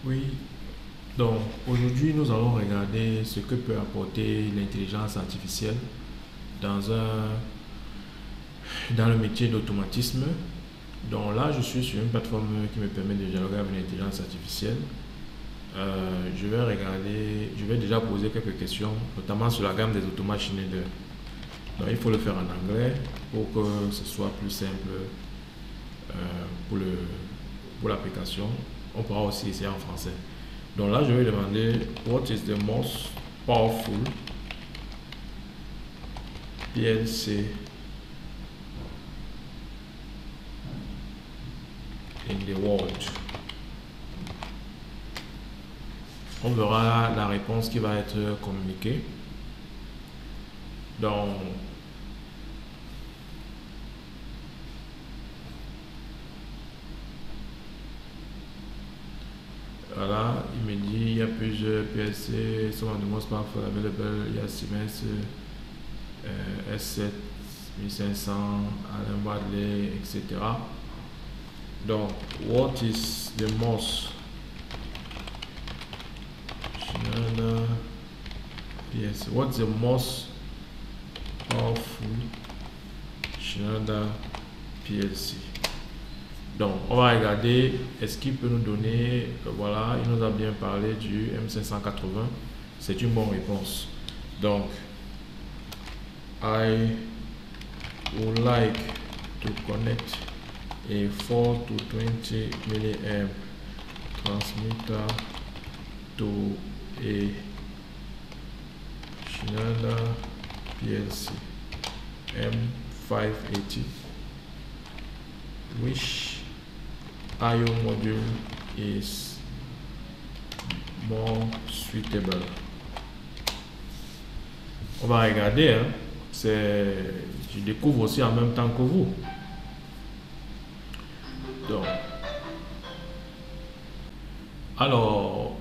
Oui, donc aujourd'hui nous allons regarder ce que peut apporter l'intelligence artificielle dans dans le métier d'automatisme. Donc là je suis sur une plateforme qui me permet de dialoguer avec l'intelligence artificielle. Je vais déjà poser quelques questions, notamment sur la gamme des automates Schneider. Donc il faut le faire en anglais pour que ce soit plus simple euh, pour pour l'application. On pourra aussi essayer en français. Donc là, je vais demander what is the most powerful PLC in the world. On verra la réponse qui va être communiquée. Donc, voilà, il me dit il y a plusieurs PLC, some of the most powerful available. Il y a Siemens S7 1500, Allen Bradley, etc. Donc, what is the most Schneider PLC? What's the most powerful Schneider PLC? Donc, on va regarder, est-ce qu'il peut nous donner, voilà, il nous a bien parlé du M580, c'est une bonne réponse. Donc, I would like to connect a 4 to 20 milliamp transmitter to a Schneider PLC M580, which I/O module is more suitable. On va regarder, hein. Je découvre aussi en même temps que vous. Donc, alors,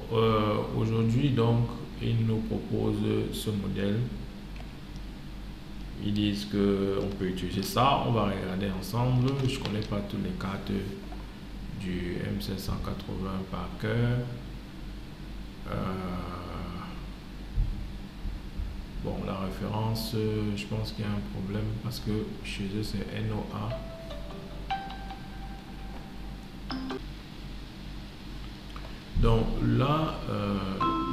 aujourd'hui, donc, ils nous proposent ce modèle. Ils disent qu'on peut utiliser ça. On va regarder ensemble. Je ne connais pas toutes les cartes du M780 par cœur. Bon, la référence, je pense qu'il y a un problème parce que chez eux c'est NOA. Donc là,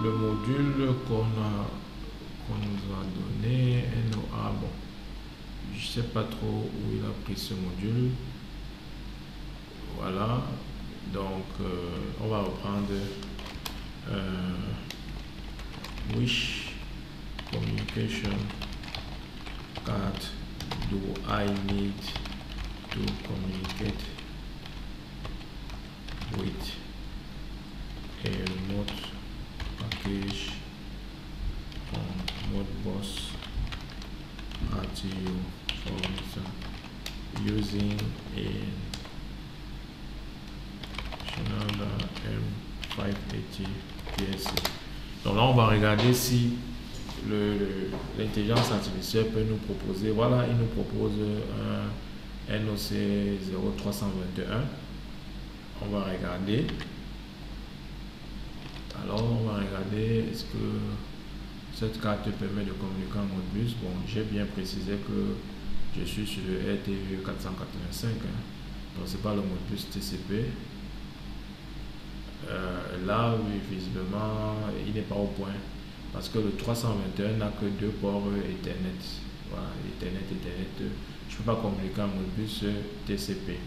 le module qu'on nous a donné, NOA, bon, je sais pas trop où il a pris ce module. Voilà, donc on va reprendre which communication card do I need to communicate with a remote package on Modbus RTU, for instance, using a Schneider M580 PLC. Donc là, on va regarder si l'intelligence artificielle peut nous proposer. Voilà, il nous propose un NOC 0321. On va regarder. Alors, on va regarder est-ce que cette carte permet de communiquer en Modbus. Bon, j'ai bien précisé que je suis sur le RTV 485. Donc, c'est pas le Modbus TCP. Là, oui, visiblement, il n'est pas au point parce que le 321 n'a que deux ports Ethernet. Voilà, Ethernet. Je ne peux pas communiquer en Modbus TCP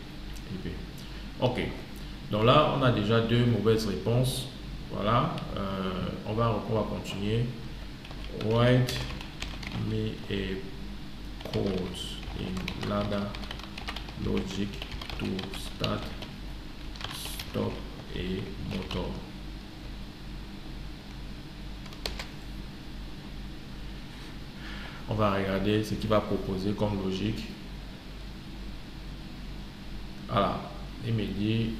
IP. Ok, donc là, on a déjà deux mauvaises réponses. Voilà, on va continuer. Write me a code in ladder logic to start, stop et motor. On va regarder ce qu'il va proposer comme logique. Voilà, il me dit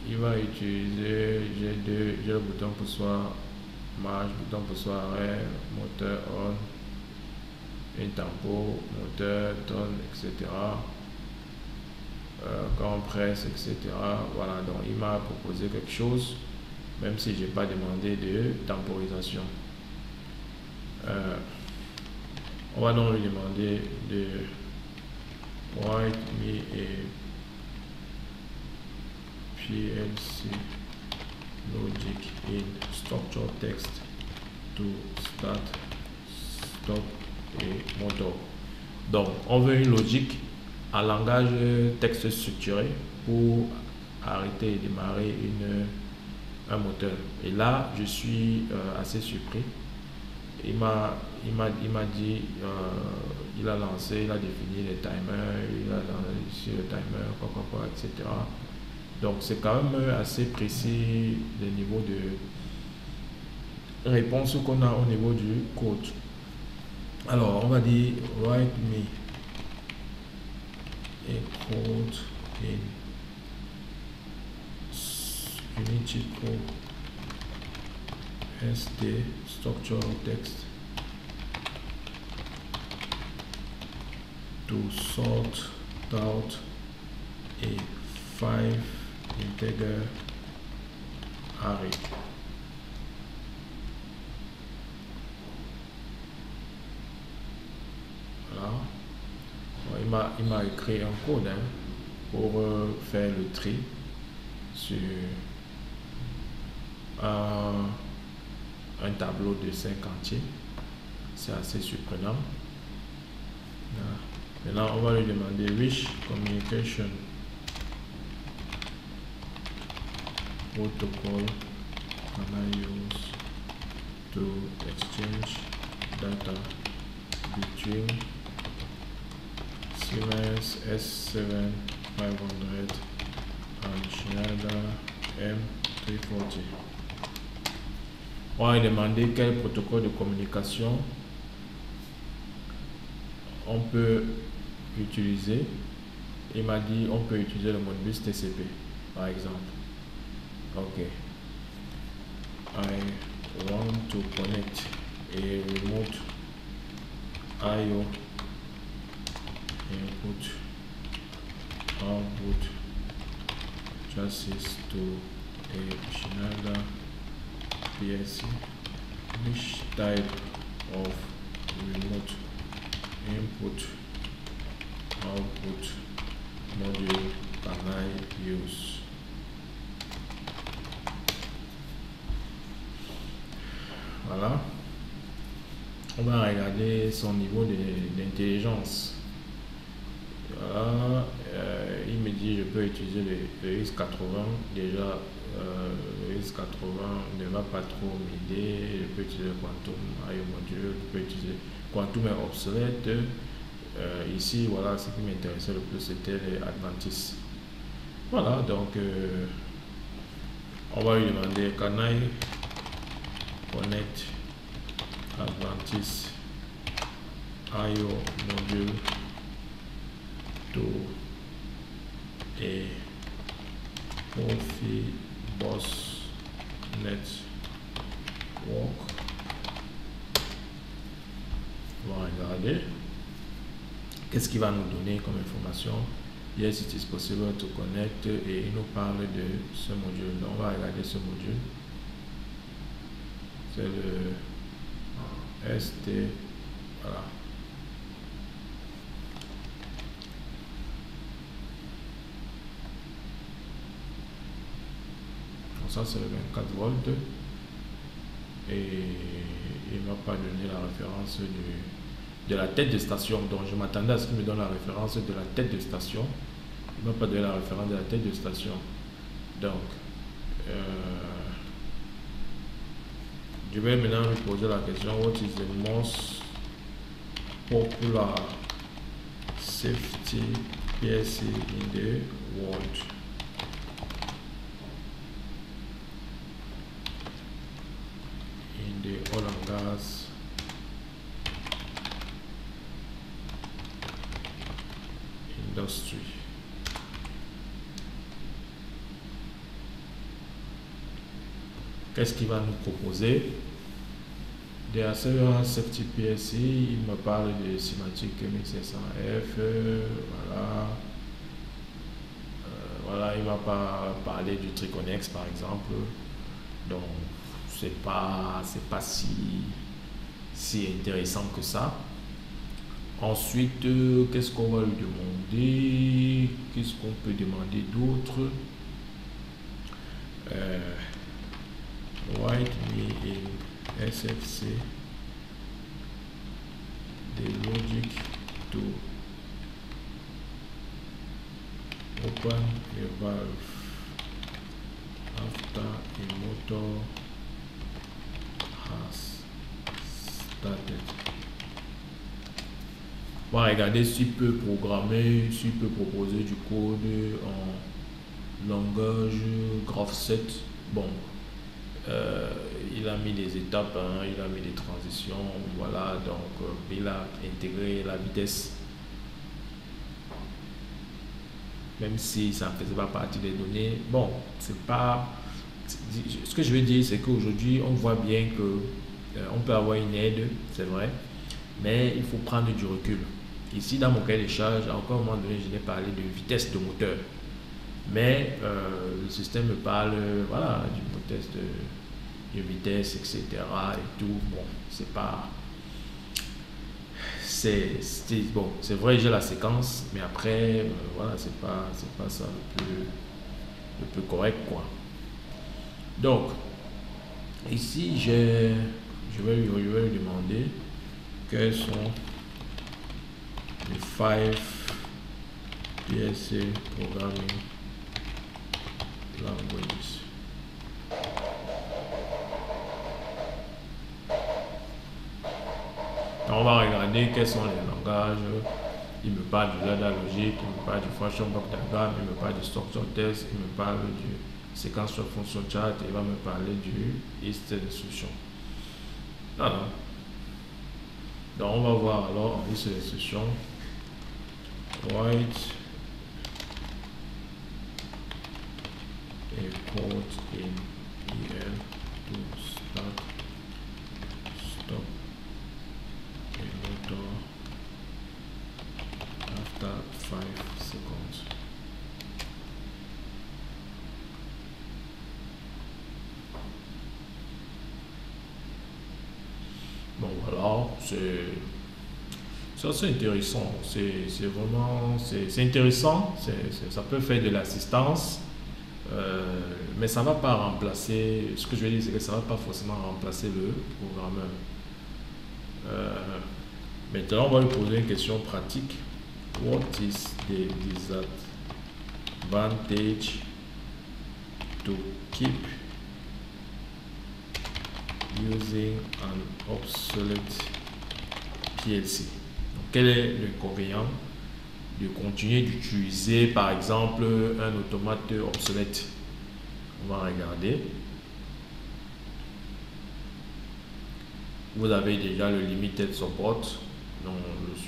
il va utiliser, j'ai le bouton pour soit marche, bouton pour soit arrêt, moteur on, un tempo, moteur, tonne, etc. compress, etc. Voilà, donc il m'a proposé quelque chose, même si j'ai pas demandé de temporisation. On va donc lui demander de write me a PLC logic in structure text to start, stop et motor. Donc, on veut une logique en langage texte structuré pour arrêter et démarrer un moteur. Et là, je suis assez surpris. Il m'a dit, il a lancé, il a défini les timers, il a lancé le timer, etc. Donc, c'est quand même assez précis le niveau de réponse qu'on a au niveau du code. Alors, on va dire write me a code in Unity code ST structural text to sort out a 5 integer array. Voilà. Il m'a écrit un code pour faire le tri sur un tableau de 5 entiers. C'est assez surprenant. Voilà. Maintenant, on va lui demander which communication protocol can I use to exchange data between Siemens S7500 and Schneider M340. On va lui demander quel protocole de communication on peut utiliser. Il m'a dit on peut utiliser le Modbus TCP par exemple. Ok. I want to connect a remote IO input output chassis to a Schneider PLC. Which type of remote input output module can I use? Voilà. On va regarder son niveau d'intelligence. Voilà. Il me dit je peux utiliser le X80. Déjà, le X80 ne va pas trop m'aider. Je peux utiliser Quantum IO module. Je peux utiliser Quantum est obsolète. Ici, voilà, ce qui m'intéressait le plus, c'était les Adventist. Voilà, donc on va lui demander can I connect Adventist IO module to a Profibus network. On va regarder qu'est-ce qu'il va nous donner comme information. Yes, it is possible to connect, et il nous parle de ce module. Donc on va regarder ce module. C'est le ST. Voilà. Donc ça c'est le 24 volts. Et il ne m'a pas donné la référence de la tête de station. Donc je m'attendais à ce qu'il me donne la référence de la tête de station. Il ne m'a pas donné la référence de la tête de station. Donc je vais maintenant lui poser la question: what is the most popular safety PLC in the world? In the oil and gas industry. Qu'est-ce qu'il va nous proposer? Des Safety PLC, il me parle de Symatic 1500F, voilà. voilà, il m'a pas parlé du Triconex par exemple. Donc, c'est pas si intéressant que ça. Ensuite, qu'est-ce qu'on va lui demander? Qu'est-ce qu'on peut demander d'autre? Write me in SFC the logic to open a valve after a motor has started. On va regarder s'il peut programmer, s'il peut proposer du code en langage GraphSet. Bon, il a mis des étapes, hein, il a mis des transitions, voilà, donc il a intégré la vitesse, même si ça ne faisait pas partie des données. Bon, c'est pas, ce que je veux dire, c'est qu'aujourd'hui on voit bien que on peut avoir une aide, c'est vrai, mais il faut prendre du recul. Ici dans mon cahier de charge, à aucun moment donné je n'ai parlé de vitesse de moteur, mais le système me parle, voilà, du test de vitesse, etc. et tout. Bon, c'est pas, bon, c'est vrai, j'ai la séquence, mais après, voilà, c'est pas ça le plus correct, quoi. Donc ici je vais lui demander quels sont les 5 PLC programming languages. On va regarder quels sont les langages. Il me parle du ladder logique, il me parle du function block diagram, il me parle du structure test, il me parle du séquence sur function chart, et il va me parler du list d'instructions. Voilà. Donc on va voir alors liste d'instructions. Write a code in EL to start, stop a motor after 5 seconds. Bon voilà, c'est assez intéressant, c'est vraiment, c'est intéressant, ça peut faire de l'assistance, mais ça ne va pas remplacer, ce que je veux dire c'est que ça ne va pas forcément remplacer le programmeur. Maintenant on va lui poser une question pratique. What is the disadvantage to keep using an obsolete PLC? Donc, quel est l'inconvénient de continuer d'utiliser par exemple un automate obsolète? On va regarder. Vous avez déjà le limited support, donc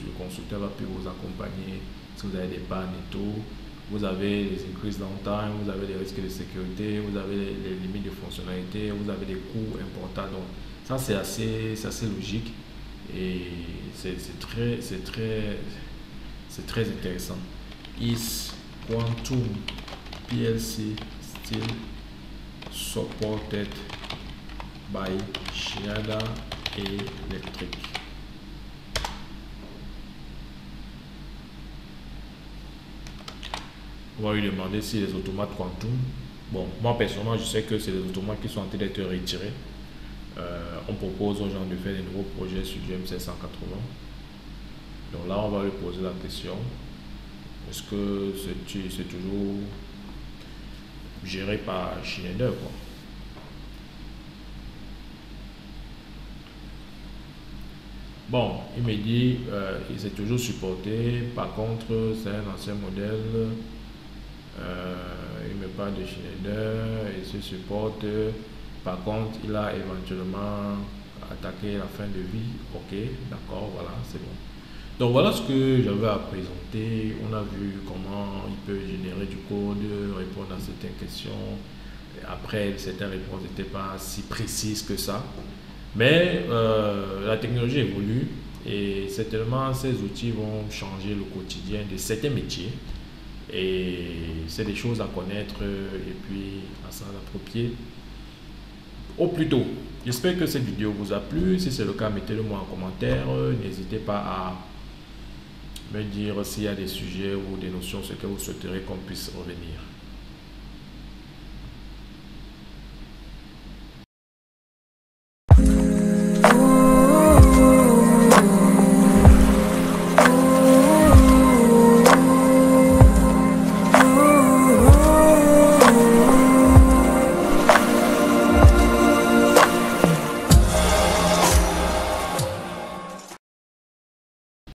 le constructeur va plus vous accompagner si vous avez des pannes et tout. Vous avez les increased downtime, vous avez les risques de sécurité, vous avez les limites de fonctionnalité, vous avez des coûts importants. Donc ça c'est assez logique et c'est très intéressant. Is Quantum PLC still supported by Schneider Electric? On va lui demander si les automates Quantum. Bon, moi personnellement, je sais que c'est des automates qui sont en train d'être retirés. On propose aux gens de faire des nouveaux projets sur du M780. Donc là, on va lui poser la question. Est-ce que c'est toujours géré par Schneider, quoi? Bon, il me dit il s'est toujours supporté. Par contre, c'est un ancien modèle. Il me parle de Schneider, il se supporte. Par contre, il a éventuellement attaqué la fin de vie. Ok, d'accord, voilà, c'est bon. Donc voilà ce que j'avais à présenter. On a vu comment il peut générer du code, répondre à certaines questions. Après, certaines réponses n'étaient pas si précises que ça. Mais la technologie évolue et certainement ces outils vont changer le quotidien de certains métiers. Et c'est des choses à connaître et puis à s'en approprier au plus tôt. J'espère que cette vidéo vous a plu. Si c'est le cas, mettez-le moi en commentaire. N'hésitez pas à me dire s'il y a des sujets ou des notions sur lesquelles vous souhaiteriez qu'on puisse revenir.